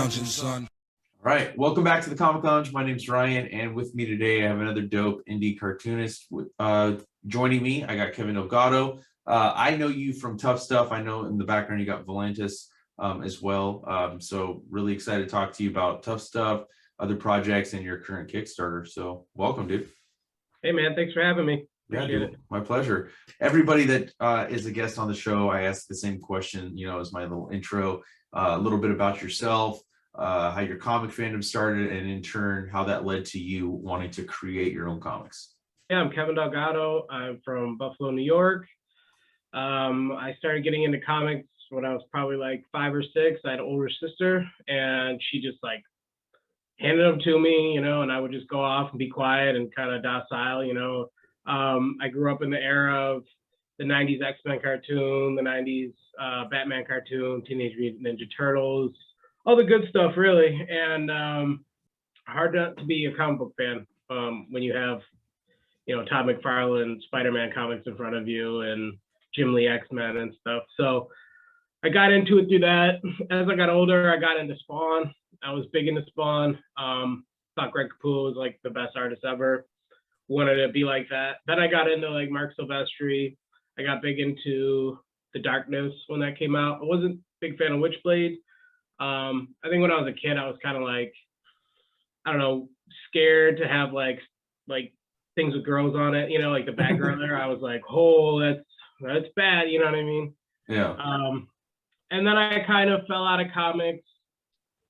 lounging, son. All right, welcome back to the Comic Lounge. My name's Ryan, and with me today I have another dope indie cartoonist joining me. I got Kevin Delgado. I know you from Tuff Stuff. I know in the background you got Volantis as well. So really excited to talk to you about Tuff Stuff, other projects, and your current Kickstarter. So welcome, dude. Hey, man, thanks for having me. Appreciate it. My pleasure. Everybody that is a guest on the show, I ask the same question, as my little intro, a little bit about yourself, how your comic fandom started, and in turn, how that led to you wanting to create your own comics. Yeah, I'm Kevin Delgado. I'm from Buffalo, New York. I started getting into comics when I was probably like 5 or 6. I had an older sister, and she just like handed them to me, and I would just go off and be quiet and kind of docile, I grew up in the era of the 90s X-Men cartoon, the 90s Batman cartoon, Teenage Mutant Ninja Turtles, all the good stuff, really. And hard not to be a comic book fan when you have, Todd McFarlane, Spider-Man comics in front of you and Jim Lee X-Men and stuff. So I got into it through that. As I got older, I got into Spawn. I was big into Spawn. Thought Greg Capullo was like the best artist ever. Wanted to be like that. Then I got into like Mark Silvestri. I got big into The Darkness when that came out. I wasn't a big fan of Witchblade. I think when I was a kid, I was kind of like, I don't know, scared to have like things with girls on it, like the Batgirl there. I was like, oh, that's bad, you know what I mean? Yeah. And then I kind of fell out of comics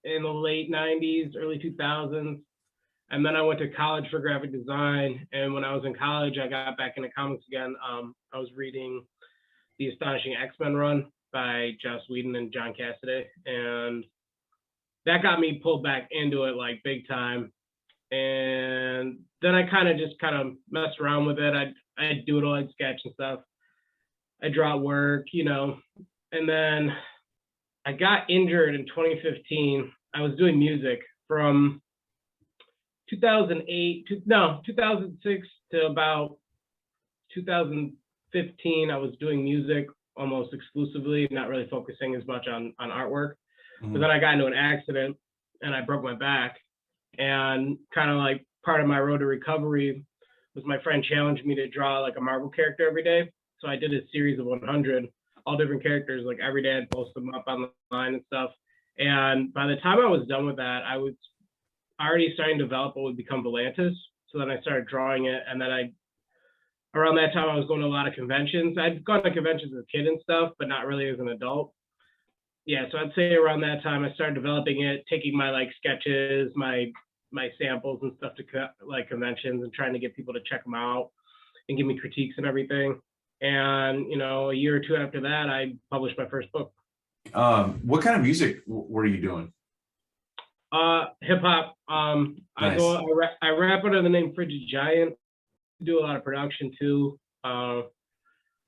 in the late 90s, early 2000s. And then I went to college for graphic design. And when I was in college, I got back into comics again. I was reading The Astonishing X-Men run by Joss Whedon and John Cassaday. And that got me pulled back into it like big time. And then I kind of messed around with it. I'd doodle, I'd sketch and stuff. I draw at work, and then I got injured in 2015. I was doing music from 2006 to about 2015. I was doing music almost exclusively, not really focusing as much on artwork. But then I got into an accident and I broke my back. And kind of like part of my road to recovery was my friend challenged me to draw like a Marvel character every day. So I did a series of 100, all different characters, like every day I'd post them up online and stuff. And by the time I was done with that, I was already starting to develop what would become Volantis. So then I started drawing it. And then around that time, I was going to a lot of conventions. I'd gone to conventions as a kid and stuff, but not really as an adult. Yeah, so I'd say around that time, I started developing it, taking my like sketches, my samples and stuff to like conventions and trying to get people to check them out and give me critiques and everything. And, a year or two after that, I published my first book. What kind of music were you doing? Hip hop. Nice. I rap under the name Frigid Giant. Do a lot of production too. I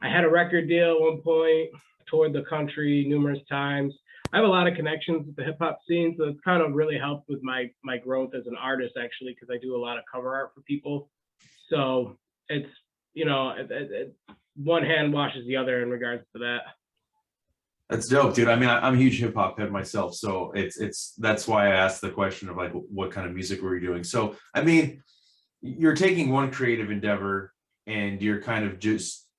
had a record deal at one point, toured the country numerous times. I have a lot of connections with the hip hop scene, so it's kind of really helped with my growth as an artist, actually, because I do a lot of cover art for people. So it's, one hand washes the other in regards to that. That's dope, dude. I mean, I'm a huge hip hop head myself, so that's why I asked the question of like, what kind of music were you doing? So, I mean, you're taking one creative endeavor and you're kind of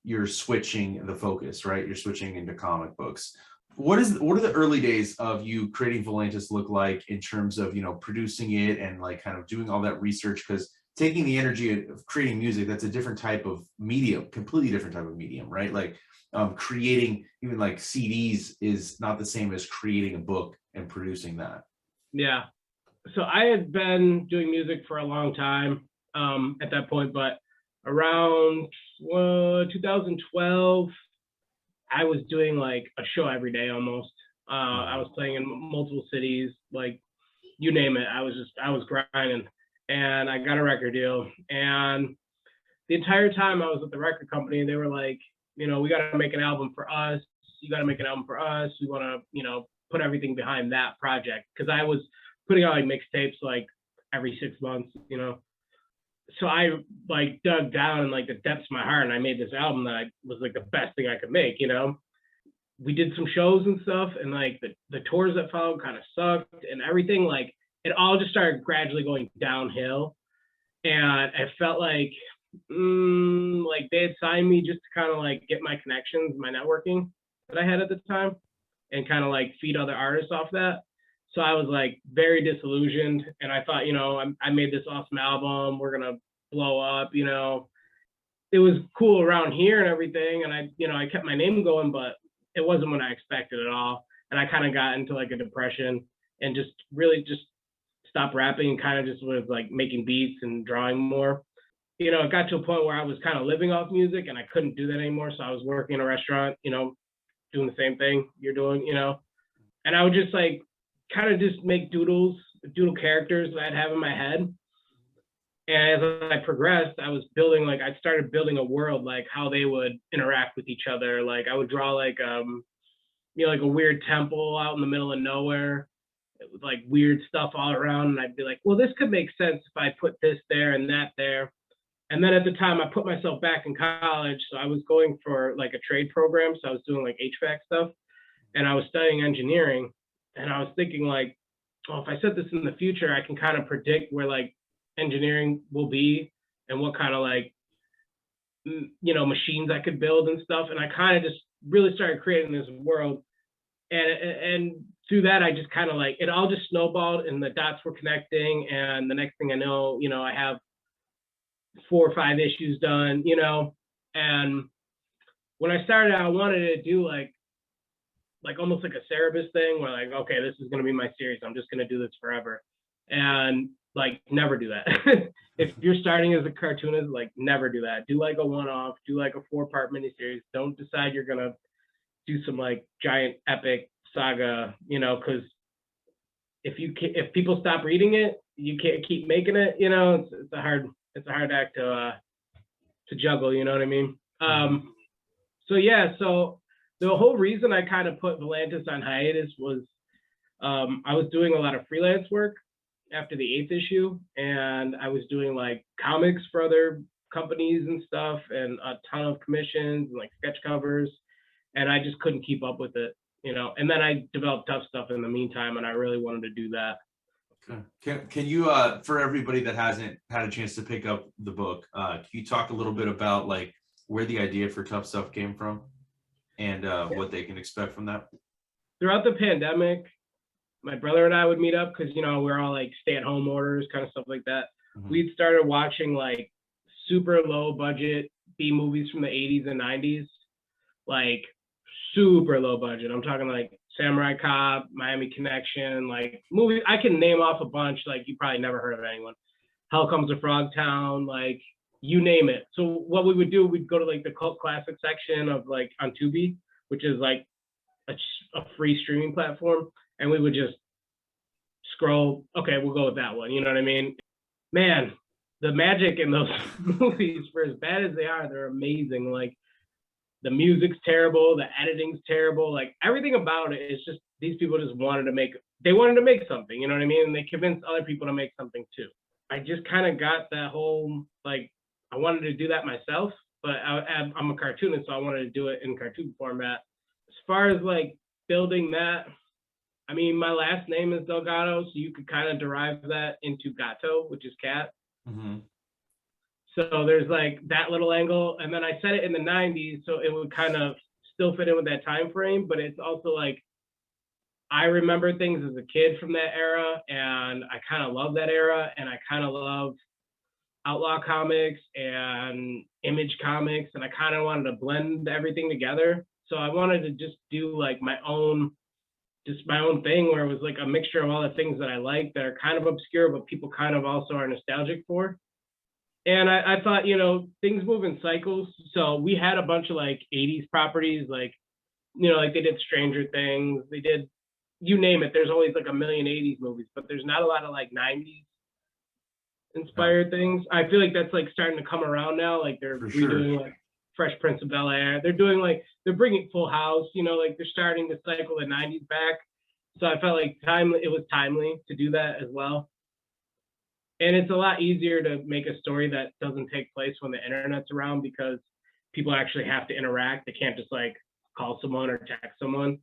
you're switching the focus, right? You're switching into comic books. What are the early days of you creating Volantis look like in terms of, producing it and like kind of doing all that research? Because taking the energy of creating music, that's a different type of medium, completely different type of medium, right? Like creating even like CDs is not the same as creating a book and producing that. Yeah. So I had been doing music for a long time at that point, but around 2012, I was doing like a show every day almost. I was playing in multiple cities, like you name it. I was grinding, and I got a record deal. And the entire time I was with the record company, they were like, we got to make an album for us. You got to make an album for us. We want to, put everything behind that project. Cause I was putting out like mixtapes like every 6 months, So I like dug down in like the depths of my heart and I made this album that was like the best thing I could make, we did some shows and stuff, and like the tours that followed kind of sucked, and everything, like it all just started gradually going downhill. And I felt like they had signed me just to kind of like get my connections, my networking that I had at the time, and kind of like feed other artists off that. So I was like very disillusioned, and I thought, I made this awesome album, we're gonna blow up. It was cool around here and everything, and I kept my name going, but it wasn't what I expected at all. And I kind of got into like a depression and just really just stopped rapping and kind of just was like making beats and drawing more. It got to a point where I was kind of living off music and I couldn't do that anymore. So I was working in a restaurant, doing the same thing you're doing, and I would just like kind of just make doodle characters that I'd have in my head. And as I progressed, I started building a world, like how they would interact with each other. Like I would draw like like a weird temple out in the middle of nowhere with like weird stuff all around. And I'd be like, well, this could make sense if I put this there and that there. And then at the time I put myself back in college. So I was going for like a trade program. So I was doing like HVAC stuff, and I was studying engineering. And I was thinking like, oh, if I set this in the future, I can kind of predict where like engineering will be and what kind of like, machines I could build and stuff. And I kind of just really started creating this world. And through that, I just kind of like, it all just snowballed and the dots were connecting. And the next thing I know, I have 4 or 5 issues done, and when I started, I wanted to do like almost like a Cerebus thing where like, okay, this is going to be my series. I'm just going to do this forever. And like, never do that. If you're starting as a cartoonist, like never do that. Do like a one-off, do like a 4-part miniseries. Don't decide you're going to do some like giant epic saga, because if people stop reading it, you can't keep making it, it's a hard act to juggle, you know what I mean? So the whole reason I kind of put Volantis on hiatus was I was doing a lot of freelance work after the 8th issue, and I was doing like comics for other companies and stuff, and a ton of commissions and like sketch covers, and I just couldn't keep up with it, and then I developed Tuff Stuff in the meantime, and I really wanted to do that. Can you, for everybody that hasn't had a chance to pick up the book, can you talk a little bit about like where the idea for Tuff Stuff came from and what they can expect from that? Throughout the pandemic, my brother and I would meet up because, we're all like stay-at-home orders, kind of stuff like that. Mm-hmm. We'd started watching like super low budget B movies from the 80s and 90s, like super low budget. I'm talking like Samurai Cop, Miami Connection, like movies. I can name off a bunch, like you probably never heard of anyone. Hell Comes to Frogtown, like you name it. So what we would do, we'd go to like the cult classic section of like on Tubi, which is like a free streaming platform, and we would just scroll. Okay, we'll go with that one. You know what I mean? Man, the magic in those movies, for as bad as they are, they're amazing. Like the music's terrible, the editing's terrible, like everything about it is just, these people just wanted to make something, you know what I mean? And they convinced other people to make something too. I just kind of got that whole, like, I wanted to do that myself, but I'm a cartoonist, so I wanted to do it in cartoon format. As far as like building that, I mean, my last name is Delgado, so you could kind of derive that into gato, which is cat. Mm-hmm. So there's like that little angle, and then I set it in the 90s, so it would kind of still fit in with that time frame, but it's also like I remember things as a kid from that era, and I kind of love that era, and I kind of love Outlaw comics and Image comics, and I kind of wanted to blend everything together. So I wanted to just do like my own thing where it was like a mixture of all the things that I like that are kind of obscure, but people kind of also are nostalgic for. And I thought, things move in cycles. So we had a bunch of like 80s properties, like, like they did Stranger Things, they did, you name it. There's always like a million 80s movies, but there's not a lot of like 90s inspired things. I feel like that's like starting to come around now. Like they're redoing like Fresh Prince of Bel-Air. They're doing like, they're bringing Full House, like they're starting to cycle the 90s back. So I felt like it was timely to do that as well. And it's a lot easier to make a story that doesn't take place when the internet's around, because people actually have to interact. They can't just like call someone or text someone.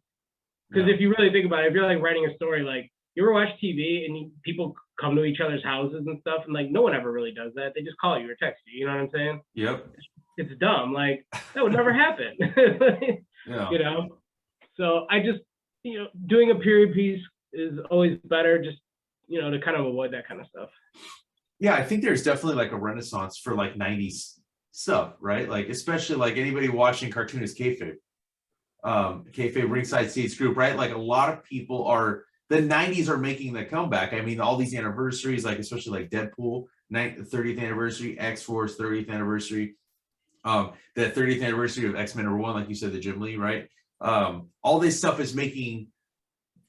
Because if you really think about it, if you're like writing a story, like you ever watch TV and people come to each other's houses and stuff, and like no one ever really does that. They just call you or text you. You know what I'm saying? Yep. It's dumb. Like that would never happen. Yeah. You know. So I just, doing a period piece is always better. Just to kind of avoid that kind of stuff. Yeah, I think there's definitely like a renaissance for like 90s stuff, right? Like especially like anybody watching cartoonist kayfabe. Kayfabe Ringside Seats group, right? Like a lot of people the 90s are making the comeback. I mean, all these anniversaries, like especially like Deadpool 30th anniversary, X-Force 30th anniversary, the 30th anniversary of X-Men #1, like you said, the Jim Lee, right? All this stuff is making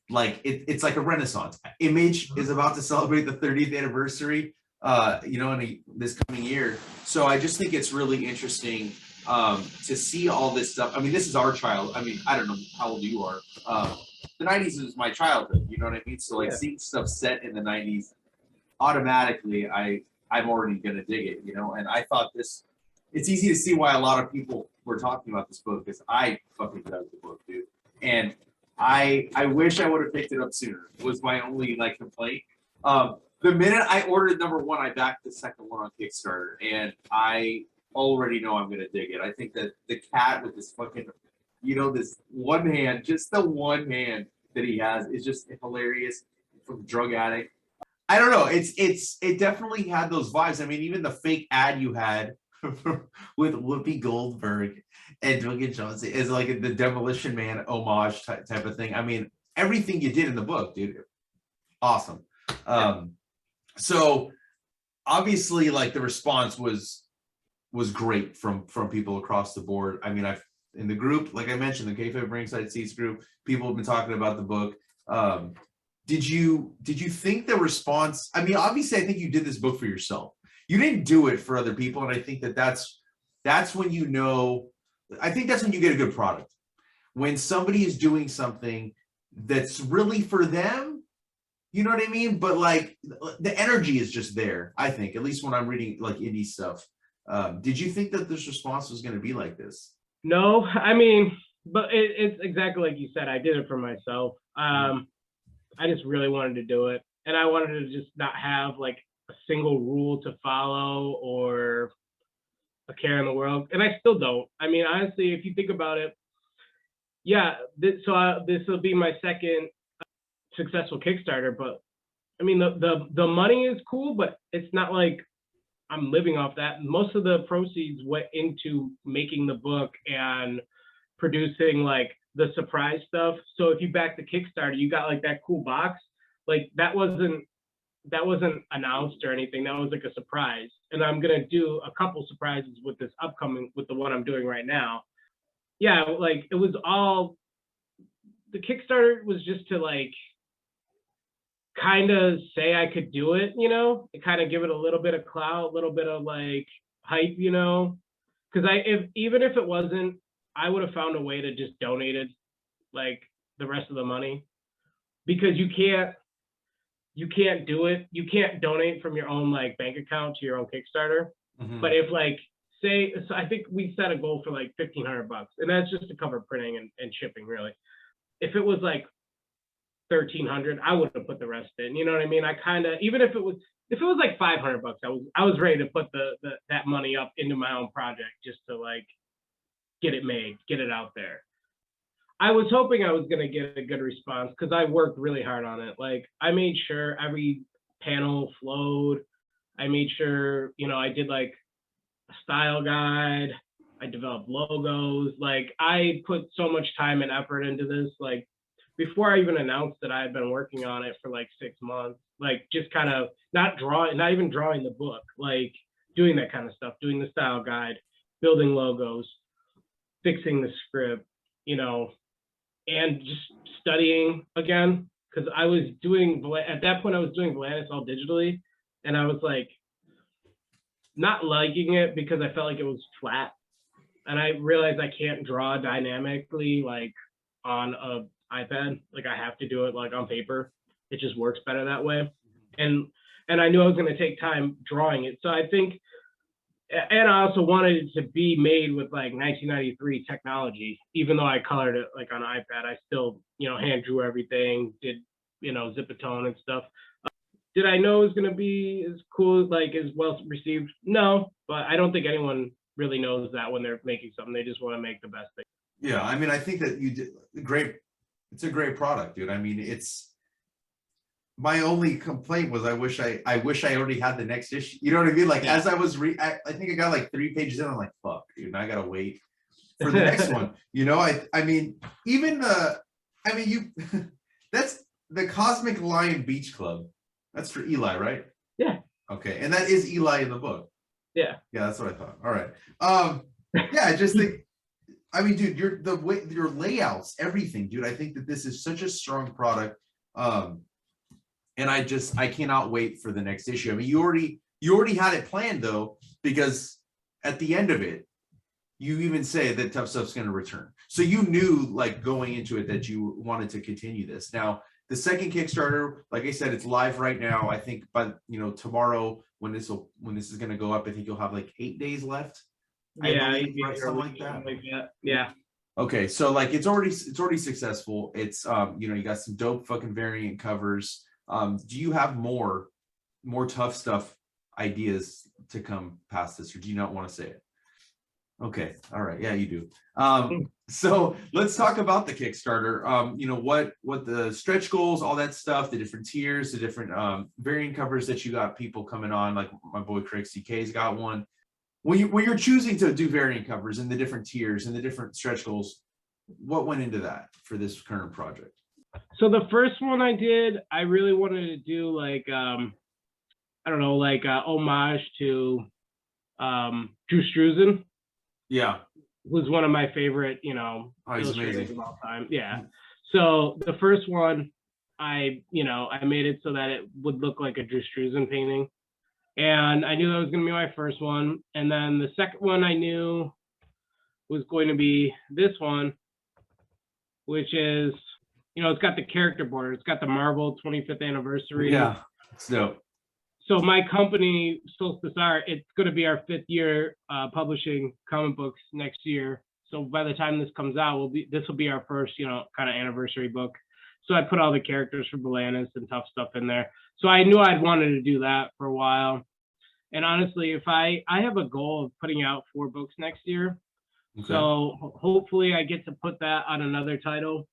like it's like a renaissance. Image is about to celebrate the 30th anniversary, in this coming year. So I just think it's really interesting to see all this stuff. I mean, this is our child. I mean, I don't know how old you are. The 90s is my childhood, you know what I mean? So like seeing stuff set in the 90s, automatically I'm already gonna dig it, and I thought it's easy to see why a lot of people were talking about this book, because I fucking dug the book, dude. And I wish I would have picked it up sooner, was my only like complaint. The minute I ordered #1, I backed the second one on Kickstarter, and I already know I'm gonna dig it. I think that the cat with this fucking, this one hand, just the one hand that he has is just hilarious, from drug addict. I don't know. It definitely had those vibes. I mean, even the fake ad you had with Whoopi Goldberg and Duncan Johnson is like the Demolition Man homage type of thing. I mean, everything you did in the book, dude, awesome. So obviously, like the response was great from people across the board. I mean, in the group, like I mentioned, the Kayfabe Ringside Seats group, people have been talking about the book. Did you think the response? I mean, obviously, I think you did this book for yourself. You didn't do it for other people, and I think that's when I think that's when you get a good product. When somebody is doing something that's really for them, you know what I mean? But like the energy is just there, I think, at least when I'm reading like indie stuff. Did you think that this response was going to be like this? No, I mean, but it's exactly like you said. I did it for myself. I just really wanted to do it, and I wanted to just not have like a single rule to follow or a care in the world, and I still don't. I mean, honestly, if you think about it, this will be my second successful Kickstarter, but I mean, the money is cool, but it's not like I'm living off that. Most of the proceeds went into making the book and producing like the surprise stuff. So if you back the Kickstarter, you got like that cool box. Like that wasn't announced or anything. That was like a surprise. And I'm gonna do a couple surprises with the one I'm doing right now. Yeah, like it was all, the Kickstarter was just to like kind of say I could do it, and kind of give it a little bit of clout, a little bit of like hype, because even if it wasn't, I would have found a way to just donate it, like the rest of the money, because you can't do it. You can't donate from your own like bank account to your own Kickstarter. Mm-hmm. But if like so I think we set a goal for like $1,500, and that's just to cover printing and shipping, really. If it was like 1,300, I would have put the rest in. You know what I mean? I kind of, even if it was like $500, I was ready to put that money up into my own project just to like get it made, get it out there. I was hoping I was gonna get a good response because I worked really hard on it. Like I made sure every panel flowed. I made sure, I did like a style guide. I developed logos. Like I put so much time and effort into this. Like before I even announced that I had been working on it for like 6 months, like just kind of not even drawing the book, like doing that kind of stuff, doing the style guide, building logos, fixing the script, and just studying again. Cause I was at that point I was doing Volantis all digitally, and I was like not liking it because I felt like it was flat. And I realized I can't draw dynamically like on a iPad. Like I have to do it like on paper. It just works better that way. And I knew I was going to take time drawing it. So I think And I also wanted it to be made with like 1993 technology, even though I colored it like on iPad. I still, hand drew everything, did, zip-a-tone and stuff. Did I know it was going to be as cool, like as well received? No, but I don't think anyone really knows that when they're making something. They just want to make the best thing. Yeah, I mean, I think that you did great. It's a great product, dude. I mean, it's my only complaint was I wish I already had the next issue. You know what I mean? Like as I was I think I got like 3 pages in. I'm like, fuck, dude, I gotta wait for the next one. I mean, even you that's the Cosmic Lion Beach Club. That's for Eli, right? Yeah. Okay, and that is Eli in the book. Yeah. Yeah, that's what I thought. All right. Yeah, I just think. I mean, dude, your layouts, everything, dude. I think that this is such a strong product. And I cannot wait for the next issue. I mean, you already had it planned though, because at the end of it, you even say that Tuff Stuff's going to return. So you knew like going into it that you wanted to continue this. Now, the second Kickstarter, like I said, it's live right now. I think by tomorrow when this is going to go up, I think you'll have like 8 days left. Yeah, believe, right? Something like that. Yeah. Okay, so like it's already successful. It's you got some dope fucking variant covers. Do you have more Tuff Stuff ideas to come past this, or do you not want to say it? Okay, all right, yeah, you do. So let's talk about the Kickstarter. What the stretch goals, all that stuff, the different tiers, the different variant covers that you got people coming on, like my boy Craig CK's got one. When you're choosing to do variant covers and the different tiers and the different stretch goals, what went into that for this current project? So the first one I did, I really wanted to do like homage to Drew Struzan. Yeah. Who's one of my favorite, illustrators of all time. Yeah. So the first one, I made it so that it would look like a Drew Struzan painting. And I knew that was going to be my first one. And then the second one I knew was going to be this one, which is, it's got the character border. It's got the Marvel 25th anniversary. Yeah, it's dope. So my company, Solstice Art, it's going to be our 5th year publishing comic books next year. So by the time this comes out, this will be our first, kind of anniversary book. So I put all the characters from Balanis and Tuff Stuff in there. So I knew I'd wanted to do that for a while. And honestly, if I have a goal of putting out 4 books next year. Okay. So hopefully I get to put that on another title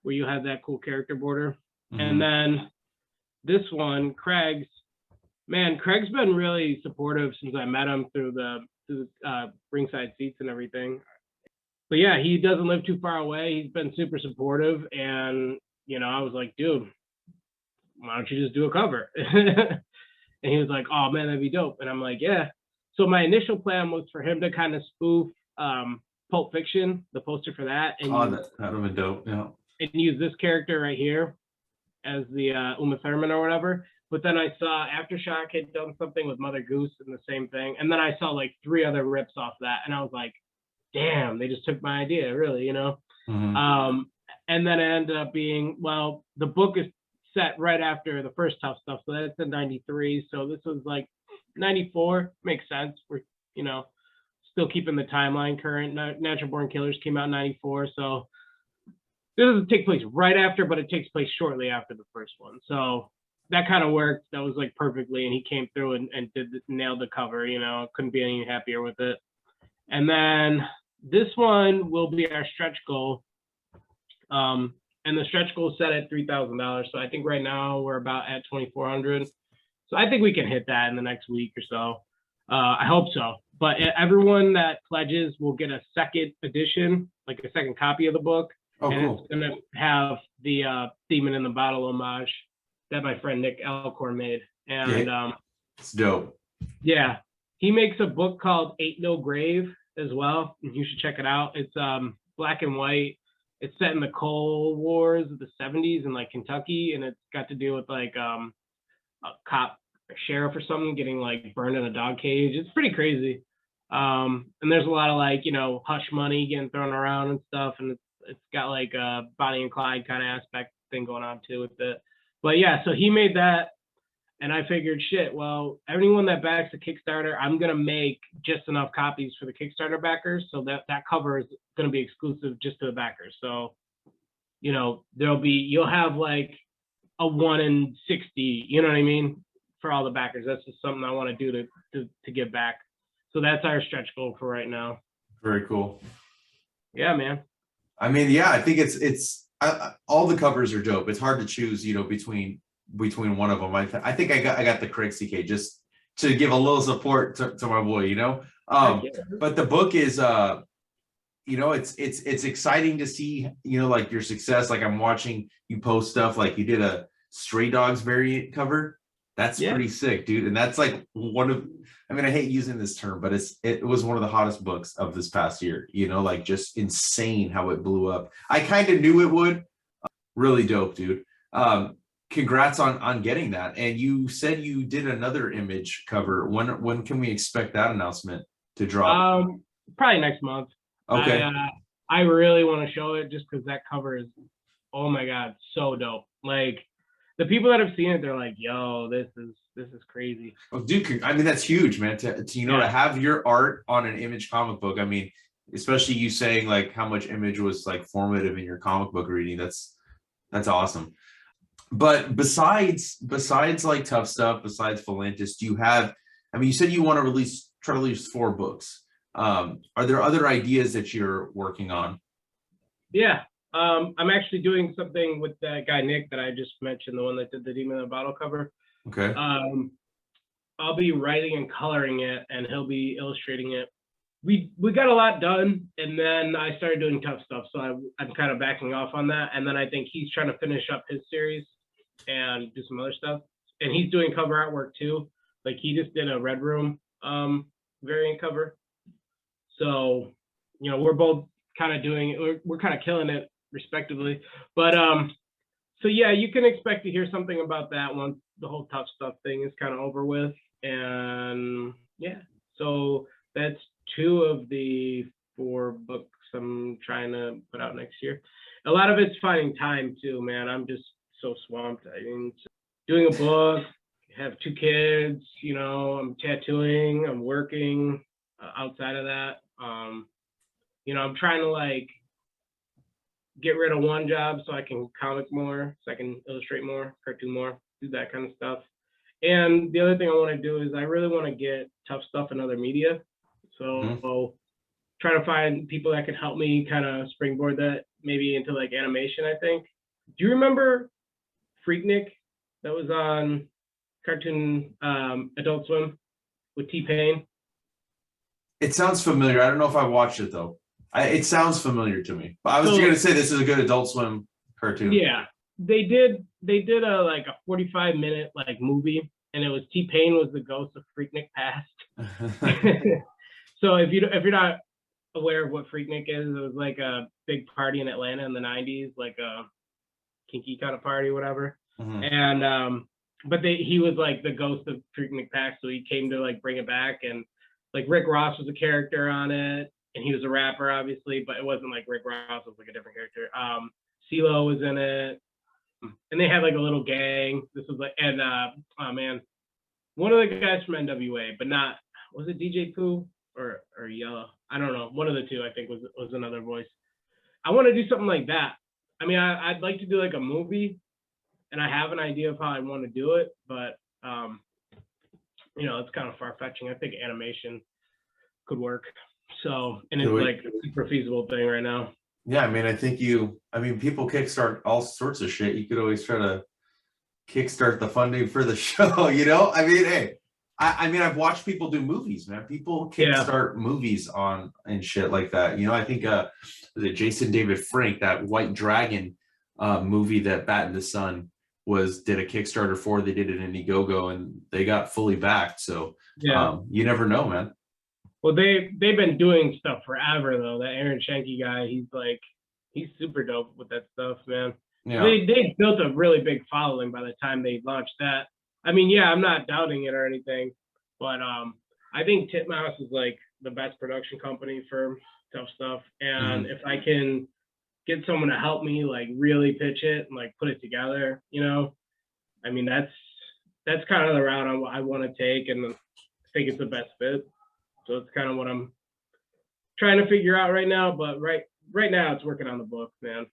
where you have that cool character border. Mm-hmm. And then this one, Craig's been really supportive since I met him through the ringside seats and everything. But yeah, he doesn't live too far away. He's been super supportive. And, I was like, dude, why don't you just do a cover? And he was like, oh man, that'd be dope. And I'm like, yeah. So my initial plan was for him to kind of spoof Pulp Fiction, the poster for that. And that would have been dope, yeah. And use this character right here as the Uma Thurman or whatever. But then I saw Aftershock had done something with Mother Goose and the same thing. And then I saw like 3 other rips off that. And I was like, damn, they just took my idea, really, Mm-hmm. And then it ended up being, well, the book is set right after the first Tuff Stuff. So that's in 93. So this was like 94. Makes sense. We're, still keeping the timeline current. Natural Born Killers came out in 94. So it doesn't take place right after, but it takes place shortly after the first one. So that kind of worked. That was like perfectly. And he came through and nailed the cover, couldn't be any happier with it. And then this one will be our stretch goal. And the stretch goal is set at $3,000. So I think right now we're about at $2,400. So I think we can hit that in the next week or so. I hope so. But everyone that pledges will get a second edition, like a second copy of the book. Oh, and cool. It's going to have the Demon in the Bottle homage that my friend Nick Alcorn made. And it's dope. Yeah. He makes a book called Ain't No Grave as well. You should check it out. It's black and white. It's set in the coal wars of the 70s in like Kentucky, and it's got to do with like a cop, a sheriff or something getting like burned in a dog cage. It's pretty crazy. And there's a lot of like, hush money getting thrown around and stuff. And it's got like a Bonnie and Clyde kind of aspect thing going on too with it. But yeah, so he made that. And I figured, shit, well, anyone that backs the Kickstarter, I'm going to make just enough copies for the Kickstarter backers, so that cover is going to be exclusive just to the backers. So, you know, you'll have like a 1 in 60, you know what I mean, for all the backers. That's just something I want to do to give back. So that's our stretch goal for right now. Very cool. Yeah, man. I mean, yeah, I think all the covers are dope. It's hard to choose, you know, between one of them. I think I got the Craig CK just to give a little support to my boy, you know. But the book is you know, it's exciting to see, you know, like your success. Like I'm watching you post stuff, like you did a Stray Dogs variant cover. That's pretty sick, dude. And that's like I mean, I hate using this term, but it was one of the hottest books of this past year, you know, like just insane how it blew up. I kind of knew it would. Really dope, dude. Congrats on getting that. And you said you did another image cover. When can we expect that announcement to drop? Probably next month. Okay. I really want to show it just because that cover is, oh my God, so dope. Like the people that have seen it, they're like, yo, this is crazy. Well, dude, I mean, that's huge, man. To you know, to have your art on an Image comic book. I mean, especially you saying like how much Image was like formative in your comic book reading. That's awesome. But besides like Tuff Stuff, besides Philantis, do you have, I mean, you said you want to try to release 4 books. Are there other ideas that you're working on? Yeah. I'm actually doing something with that guy, Nick, that I just mentioned, the one that did the Demon in the Bottle cover. Okay. I'll be writing and coloring it, and he'll be illustrating it. We got a lot done, and then I started doing Tuff Stuff, so I'm kind of backing off on that. And then I think he's trying to finish up his series and do some other stuff. And he's doing cover artwork too. Like he just did a Red Room variant cover. So, you know, we're both kind of doing it. We're kind of killing it respectively. But so yeah, you can expect to hear something about that once the whole Tuff Stuff thing is kind of over with. And yeah, so that's 2 of the 4 books I'm trying to put out next year. A lot of it's finding time too, man. I'm just so swamped. I mean, doing a book, have 2 kids, you know, I'm tattooing, I'm working outside of that. You know, I'm trying to like get rid of one job so I can comic more, so I can illustrate more, cartoon more, do that kind of stuff. And the other thing I want to do is I really want to get Tuff Stuff in other media. So try to find people that can help me kind of springboard that maybe into like animation, I think. Do you remember Freaknik that was on Cartoon Adult Swim with T-Pain? It sounds familiar. I don't know if I watched it though. It sounds familiar to me. But I was going to say this is a good Adult Swim cartoon. Yeah, they did a like a 45-minute like movie, and it was T-Pain was the ghost of Freaknik past. So if you're not aware of what Freaknik is, it was like a big party in Atlanta in the 90s, like a kinky kind of party, whatever. Mm-hmm. And but he was like the ghost of Freaknik past, so he came to like bring it back. And like Rick Ross was a character on it, and he was a rapper, obviously, but it wasn't like Rick Ross, it was like a different character. CeeLo was in it, and they had like a little gang. This was like, and oh man, one of the guys from NWA, but not, was it DJ Pooh or Yellow? I don't know. One of the 2, I think, was another voice. I want to do something like that. I mean, I'd like to do like a movie, and I have an idea of how I want to do it, but you know, it's kind of far-fetching. I think animation could work. So, and it's like a super feasible thing right now. Yeah, I mean, I think people kickstart all sorts of shit. You could always try to kickstart the funding for the show, you know? I mean, hey, I mean, I've watched people do movies, man. People kickstart movies and shit like that. You know, I think was it Jason David Frank, that White Dragon movie that Bat in the Sun did a Kickstarter for. They did it in Indiegogo and they got fully backed. So you never know, man. Well, they've been doing stuff forever though. That Aaron Shanky guy, he's super dope with that stuff, man. Yeah. They built a really big following by the time they launched that. I mean, yeah, I'm not doubting it or anything, but I think Titmouse is like the best production company for Tuff Stuff. And if I can get someone to help me like really pitch it and like put it together, you know, I mean, that's that's kind of the route I want to take, and I think it's the best fit. So it's kind of what I'm trying to figure out right now. But right now, it's working on the book, man.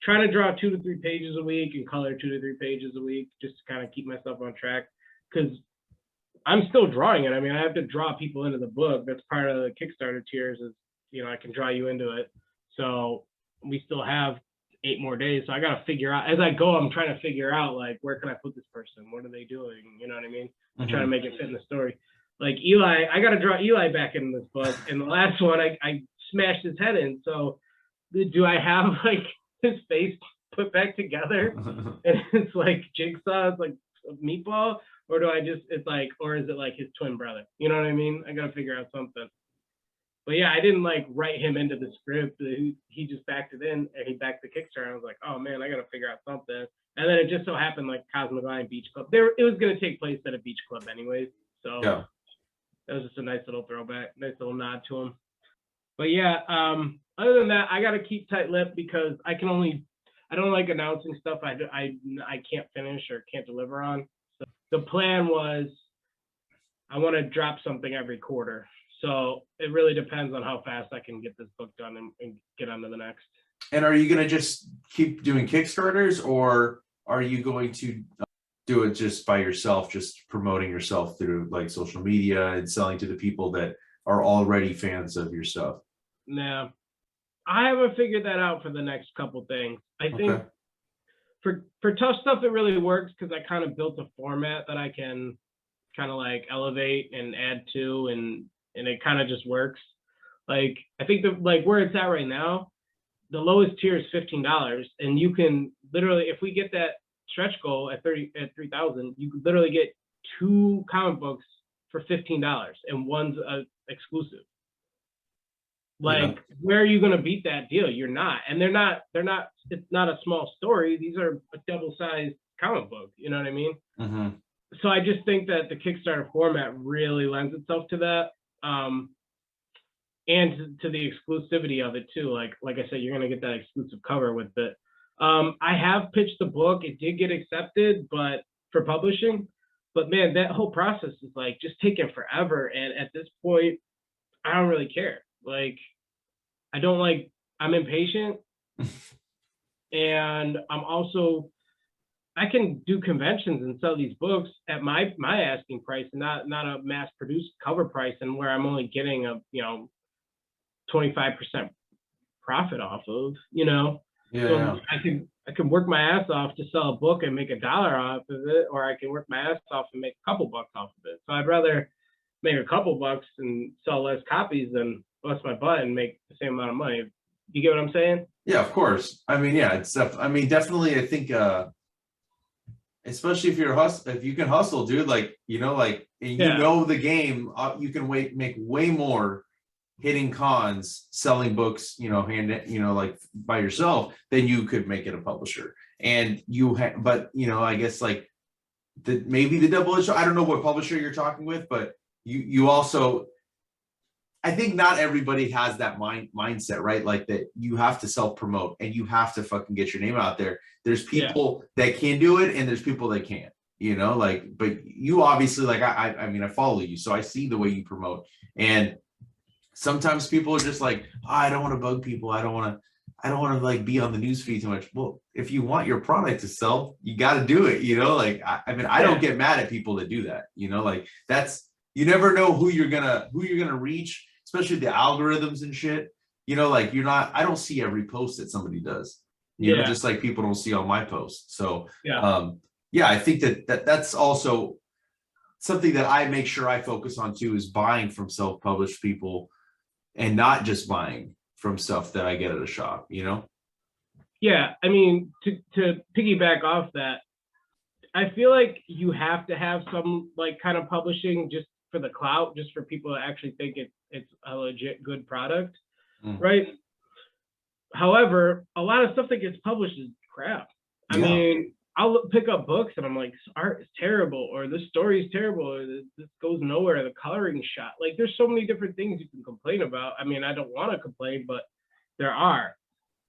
Trying to draw 2 to 3 pages a week and color 2 to 3 pages a week, just to kind of keep myself on track. Because I'm still drawing it. I mean, I have to draw people into the book. That's part of the Kickstarter tiers is, I can draw you into it. So we still have 8 more days. So I got to figure out, as I go, I'm trying to figure out, like, where can I put this person? What are they doing? You know what I mean? I'm trying to make it fit in the story. Like Eli, I got to draw Eli back in this book. And the last one, I smashed his head in. So do I have, like, his face put back together? And it's like Jigsaw, it's like a meatball? Or do I just, it's like, or is it like his twin brother? You know what I mean? I got to figure out something. But yeah, I didn't like write him into the script. He just backed it in, and he backed the Kickstarter. I was like, oh man, I got to figure out something. And then it just so happened like Cosmic Lion Beach Club. It was going to take place at a beach club anyways. So yeah, that was just a nice little throwback, nice little nod to him. But yeah, other than that, I got to keep tight-lipped because I don't like announcing stuff I can't finish or can't deliver on. So the plan was I want to drop something every quarter. So it really depends on how fast I can get this book done and get on to the next. And are you going to just keep doing Kickstarters, or are you going to do it just by yourself, just promoting yourself through like social media and selling to the people that are already fans of your stuff? Nah, I haven't figured that out for the next couple things. I think for Tuff Stuff, it really works because I kind of built a format that I can kind of like elevate and add to, and it kind of just works. Like I think where it's at right now, the lowest tier is $15, and you can literally, if we get that stretch goal at 3,000, you can literally get 2 comic books for $15, and one's exclusive. Like, where are you going to beat that deal? You're not. And they're not, it's not a small story. These are a double-sized comic book. You know what I mean? Mm-hmm. So I just think that the Kickstarter format really lends itself to that. And to the exclusivity of it too. Like I said, you're going to get that exclusive cover with it. I have pitched the book. It did get accepted, but for publishing. But man, that whole process is like just taking forever. And at this point, I don't really care. Like, I'm impatient. And I can do conventions and sell these books at my asking price, and not a mass produced cover price, and where I'm only getting a 25% profit off of, So I can work my ass off to sell a book and make $1 off of it, or I can work my ass off and make a couple bucks off of it. So I'd rather make a couple bucks and sell less copies than bust my butt and make the same amount of money. You get what I'm saying? Yeah, of course. I mean, yeah, definitely. I think, especially if if you can hustle, dude, the game, you can make way more hitting cons, selling books, by yourself than you could make it a publisher. And I guess maybe the double-edged, I don't know what publisher you're talking with, but you also, I think not everybody has that mindset, right? Like that you have to self-promote and you have to fucking get your name out there. There's people that can do it and there's people that can't, but you obviously, I follow you, so I see the way you promote. And sometimes people are just like, I don't want to bug people. I don't want to be on the newsfeed too much. Well, if you want your product to sell, you got to do it, I don't get mad at people that do that, you never know who you're gonna reach, especially the algorithms and shit. I don't see every post that somebody does, just like people don't see all my posts. So I think that's also something that I make sure I focus on too, is buying from self-published people and not just buying from stuff that I get at a shop, Yeah, I mean, to piggyback off that, I feel like you have to have some kind of publishing just for the clout, just for people to actually think it's a legit good product, right? However, a lot of stuff that gets published is crap. I mean, I'll pick up books and I'm like, this art is terrible, or this story is terrible, or this goes nowhere, the coloring shot. Like, there's so many different things you can complain about. I mean, I don't want to complain, but there are.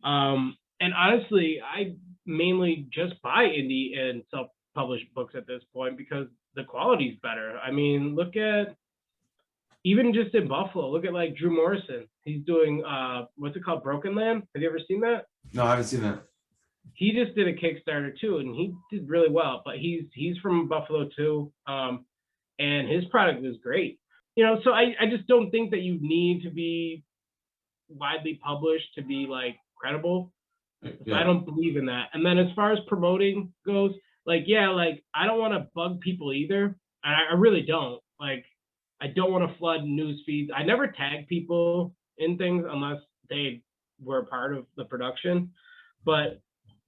And honestly, I mainly just buy indie and publish books at this point because the quality's better. I mean, look at even just in Buffalo, look at like Drew Morrison. He's doing what's it called, Broken Land? Have you ever seen that? No, I haven't seen that. He just did a Kickstarter too, and he did really well. But he's from Buffalo too, and his product is great. You know, so I just don't think that you need to be widely published to be like credible. So I don't believe in that. And then as far as promoting goes, like, yeah, like I don't want to bug people either. I really don't. Like, I don't want to flood news feeds. I never tag people in things unless they were a part of the production. But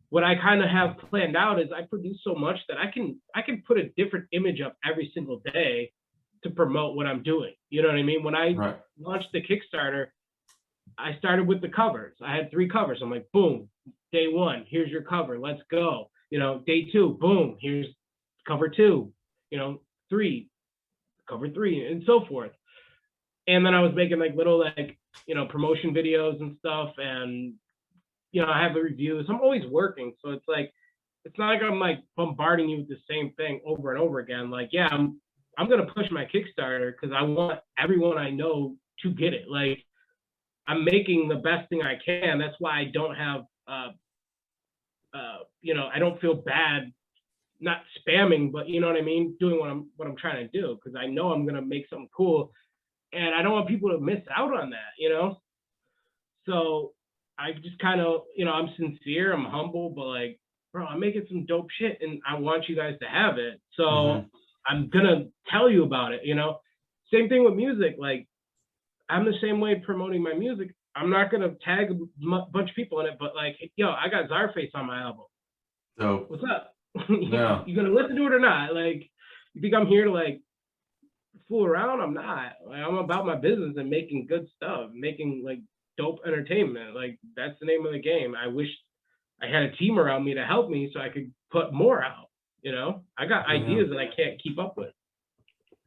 what I kind of have planned out is I produce so much that I can put a different image up every single day to promote what I'm doing. You know what I mean? When I launched the Kickstarter, I started with the covers. I had 3 covers. I'm like, boom, day 1, here's your cover. Let's go. You know, day 2, boom, here's cover 2. You know, 3, cover 3, and so forth. And then I was making like little like, you know, promotion videos and stuff. And, you know, I have the reviews. I'm always working. So it's like, it's not like I'm like bombarding you with the same thing over and over again. Like, yeah, I'm going to push my Kickstarter because I want everyone I know to get it. Like, I'm making the best thing I can. That's why I don't have, you know, I don't feel bad not spamming, but you know what I mean, doing what I'm trying to do because I know I'm gonna make something cool, and I don't want people to miss out on that, you know. So I just kind of, you know, I'm sincere, I'm humble, but like, bro, I'm making some dope shit, and I want you guys to have it. So I'm gonna tell you about it, you know. Same thing with music. Like, I'm the same way promoting my music. I'm not gonna tag a bunch of people in it, but like, yo, I got Czarface on my album. So what's up? Yeah. You gonna listen to it or not? Like, you think I'm here to like fool around? I'm not. Like, I'm about my business and making good stuff, making like dope entertainment. Like, that's the name of the game. I wish I had a team around me to help me so I could put more out. You know, I got ideas that I can't keep up with.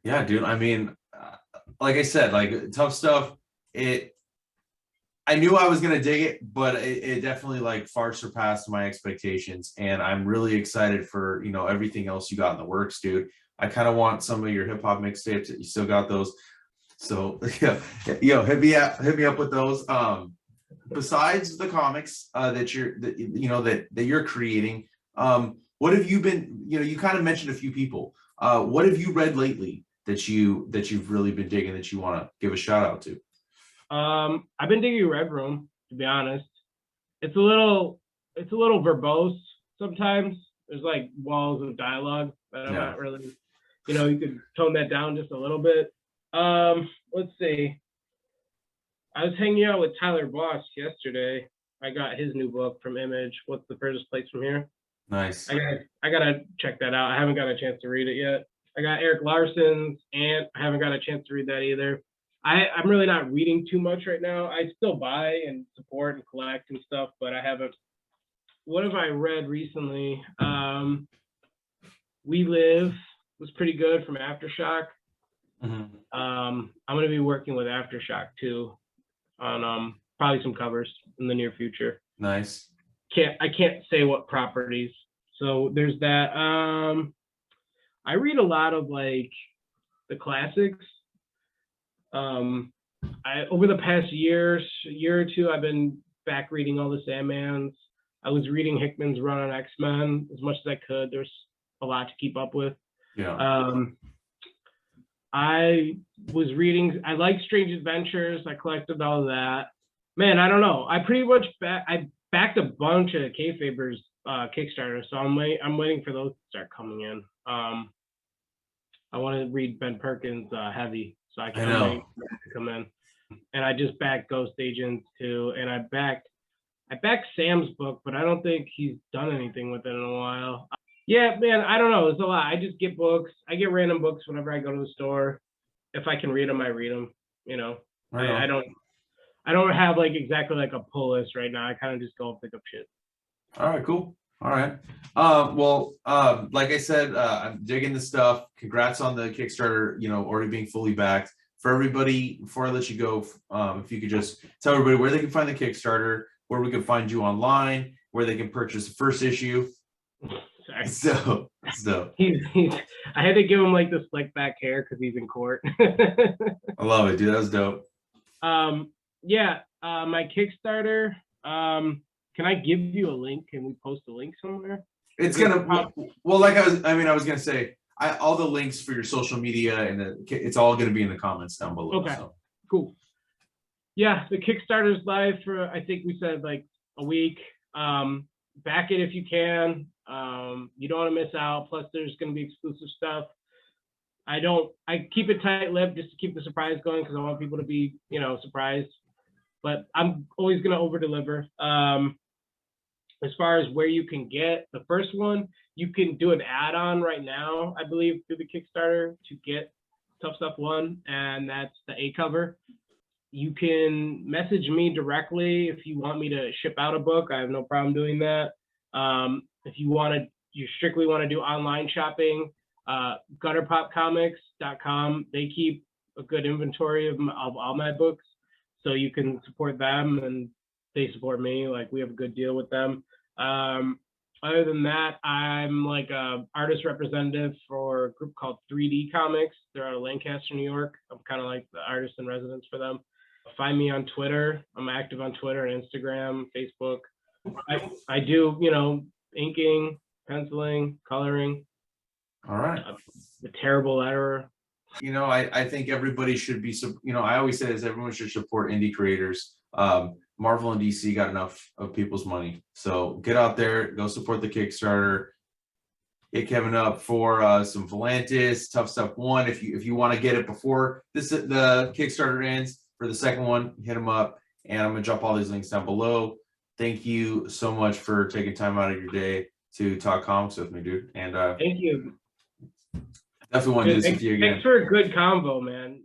Yeah, dude. I mean, like I said, like Tuff Stuff, I knew I was gonna dig it, but it definitely like far surpassed my expectations, and I'm really excited for, you know, everything else you got in the works, dude. I kind of want some of your hip hop mixtapes. You still got those, so yeah, yo, hit me up with those. Besides the comics that you're creating, what have you been? You know, you kind of mentioned a few people. What have you read lately that you've really been digging that you want to give a shout out to? I've been digging Red Room, to be honest. It's a little verbose sometimes. There's like walls of dialogue that I'm not really, you know, you could tone that down just a little bit. Let's see. I was hanging out with Tyler Boss yesterday. I got his new book from Image. What's the furthest place from here? Nice. I gotta check that out. I haven't got a chance to read it yet. I got Eric Larson's, and I haven't got a chance to read that either. I'm really not reading too much right now. I still buy and support and collect and stuff, but I haven't. What have I read recently? We Live was pretty good from Aftershock. I'm gonna be working with Aftershock too on probably some covers in the near future. Nice. I can't say what properties. So there's that. I read a lot of like the classics. Over the past year or two, I've been back reading all the Sandmans. I was reading Hickman's run on X-Men as much as I could. There's a lot to keep up with. Yeah. I like Strange Adventures. I collected all of that. Man, I don't know. I pretty much backed a bunch of Kayfaber's Kickstarter, so I'm waiting for those to start coming in. I want to read Ben Perkins' Heavy, so I can wait for that to come in. And I just backed Ghost Agents too, and I backed Sam's book, but I don't think he's done anything with it in a while. Yeah, man, I don't know. It's a lot. I just get books. I get random books whenever I go to the store. If I can read them, I read them. You know, I don't have like exactly like a pull list right now. I kind of just go and pick up shit. All right, cool. All right. Like I said, I'm digging the stuff. Congrats on the Kickstarter, you know, already being fully backed. For everybody, before I let you go, if you could just tell everybody where they can find the Kickstarter, where we can find you online, where they can purchase the first issue. Sorry. It's dope. It's dope. He's I had to give him like the slick back hair because he's in court. I love it, dude. That was dope. Yeah, my Kickstarter. Can I give you a link? Can we post a link somewhere? It's gonna, well, like I was gonna say, all the links for your social media and it's all gonna be in the comments down below. Okay, so. cool. Yeah, the Kickstarter's live for, I think we said like a week. Back it if you can. You don't want to miss out. Plus, there's going to be exclusive stuff. I keep it tight-lipped just to keep the surprise going because I want people to be, surprised. But I'm always going to over-deliver. As far as where you can get the first one, you can do an add-on right now, I believe, through the Kickstarter to get Tuff Stuff 1, and that's the A cover. You can message me directly if you want me to ship out a book. I have no problem doing that. If you strictly want to do online shopping, gutterpopcomics.com. They keep a good inventory of all my books, so you can support them and they support me. Like, we have a good deal with them. Other than that, I'm like a artist representative for a group called 3D Comics. They're out of Lancaster, New York. I'm kind of like the artist in residence for them. Find me on Twitter. I'm active on Twitter and Instagram, Facebook. I do, inking, penciling, coloring. All right. The terrible letterer. I think everybody should be, I always say this, everyone should support indie creators. Marvel and DC got enough of people's money. So get out there, go support the Kickstarter. Hit Kevin up for some Volantis, Tuff Stuff 1. If you want to get it before the Kickstarter ends for the second one, hit him up. And I'm going to drop all these links down below. Thank you so much for taking time out of your day to talk comics with me, dude. And thank you. Definitely want to do this with you again. Thanks for a good convo, man.